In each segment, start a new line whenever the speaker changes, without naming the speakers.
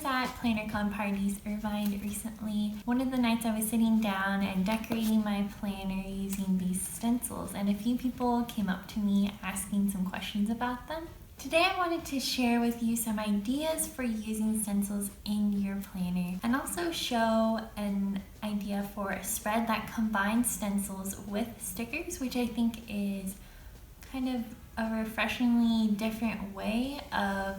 was at PlannerCon Parties Irvine recently. One of the nights I was sitting down and decorating my planner using these stencils, and a few people came up to me asking some questions about them. Today I wanted to share with you some ideas for using stencils in your planner and also show an idea for a spread that combines stencils with stickers, which I think is kind of a refreshingly different way of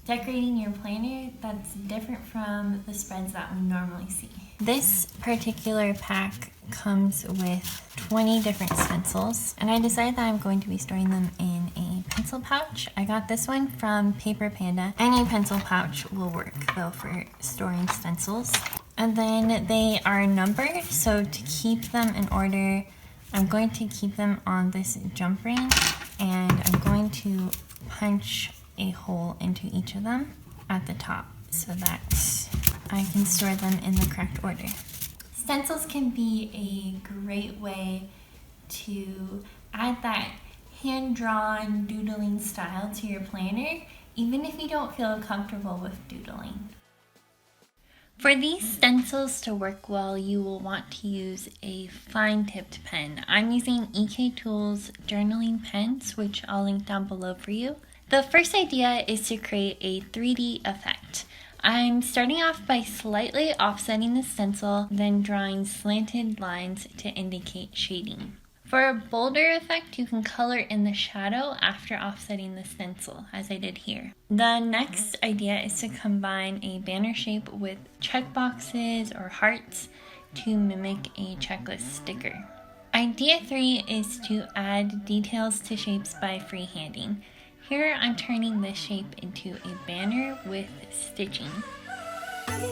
decorating your planner that's different from the spreads that we normally see. This particular pack comes with 20 different stencils, and I decided that I'm going to be storing them in a pencil pouch. I got this one from Paper Panda. Any pencil pouch will work though for storing stencils. And then they are numbered, so to keep them in order, I'm going to keep them on this jump ring, and I'm going to punch a hole into each of them at the top so that I can store them in the correct order. Stencils can be a great way to add that hand-drawn doodling style to your planner, even if you don't feel comfortable with doodling. For these stencils to work well, you will want to use a fine-tipped pen. I'm using EK Tools journaling pens, which I'll link down below for you. The first idea is to create a 3D effect. I'm starting off by slightly offsetting the stencil, then drawing slanted lines to indicate shading. For a bolder effect, you can color in the shadow after offsetting the stencil, as I did here. The next idea is to combine a banner shape with checkboxes or hearts to mimic a checklist sticker. Idea 3 is to add details to shapes by freehanding. Here I'm turning this shape into a banner with stitching. I'm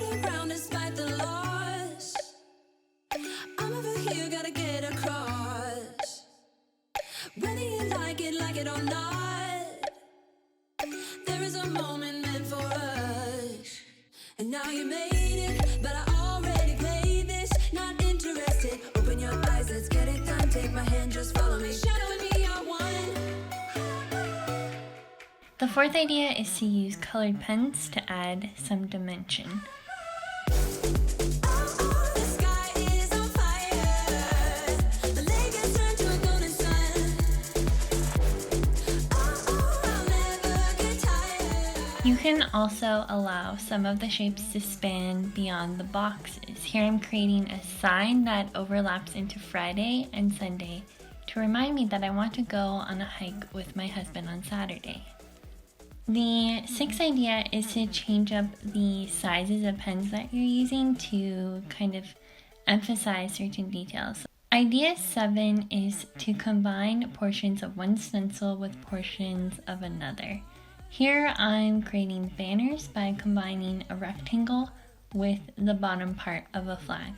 over here, gotta get across. Whether you like it or not, there is a moment meant for us. And now you made it, but I already played this. Not interested, open your eyes, let's get it done. Take my hand, just follow me. Shadow and me are one. The fourth idea is to use colored pens to add some dimension. You can also allow some of the shapes to span beyond the boxes. Here I'm creating a sign that overlaps into Friday and Sunday to remind me that I want to go on a hike with my husband on Saturday. The sixth idea is to change up the sizes of pens that you're using to kind of emphasize certain details. Idea 7 is to combine portions of one stencil with portions of another. Here I'm creating banners by combining a rectangle with the bottom part of a flag.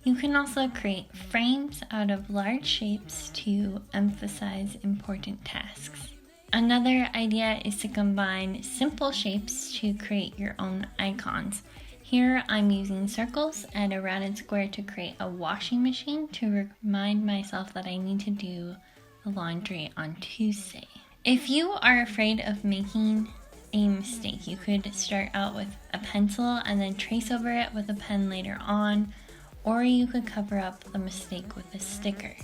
You can also create frames out of large shapes to emphasize important tasks. Another idea is to combine simple shapes to create your own icons. Here I'm using circles and a rounded square to create a washing machine to remind myself that I need to do the laundry on Tuesday. If you are afraid of making a mistake, you could start out with a pencil and then trace over it with a pen later on, or you could cover up the mistake with a sticker.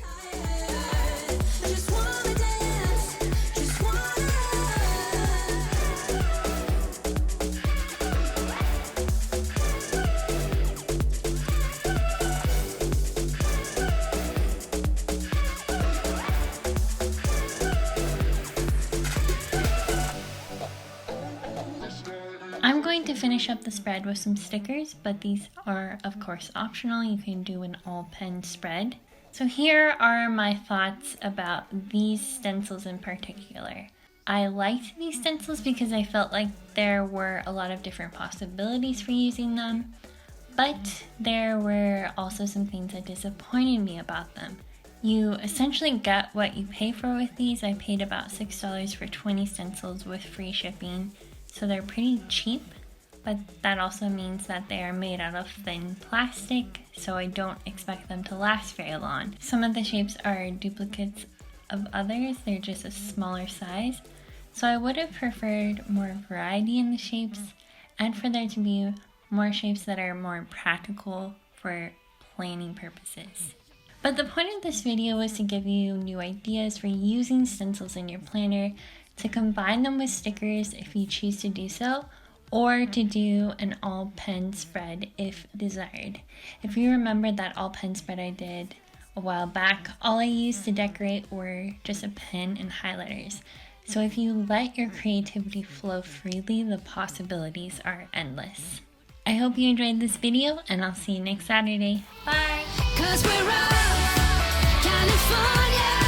I'm going to finish up the spread with some stickers, but these are of course optional. You can do an all pen spread. So here are my thoughts about these stencils in particular. I liked these stencils because I felt like there were a lot of different possibilities for using them, but there were also some things that disappointed me about them. You essentially get what you pay for with these. I paid about $6 for 20 stencils with free shipping. So they're pretty cheap, but that also means that they are made out of thin plastic, so I don't expect them to last very long. Some of the shapes are duplicates of others, they're just a smaller size. So I would have preferred more variety in the shapes and for there to be more shapes that are more practical for planning purposes. But the point of this video was to give you new ideas for using stencils in your planner, to combine them with stickers if you choose to do so, or to do an all pen spread if desired. If you remember that all pen spread I did a while back, all I used to decorate were just a pen and highlighters. So if you let your creativity flow freely, the possibilities are endless. I hope you enjoyed this video, and I'll see you next Saturday. Bye! 'Cause we're all California.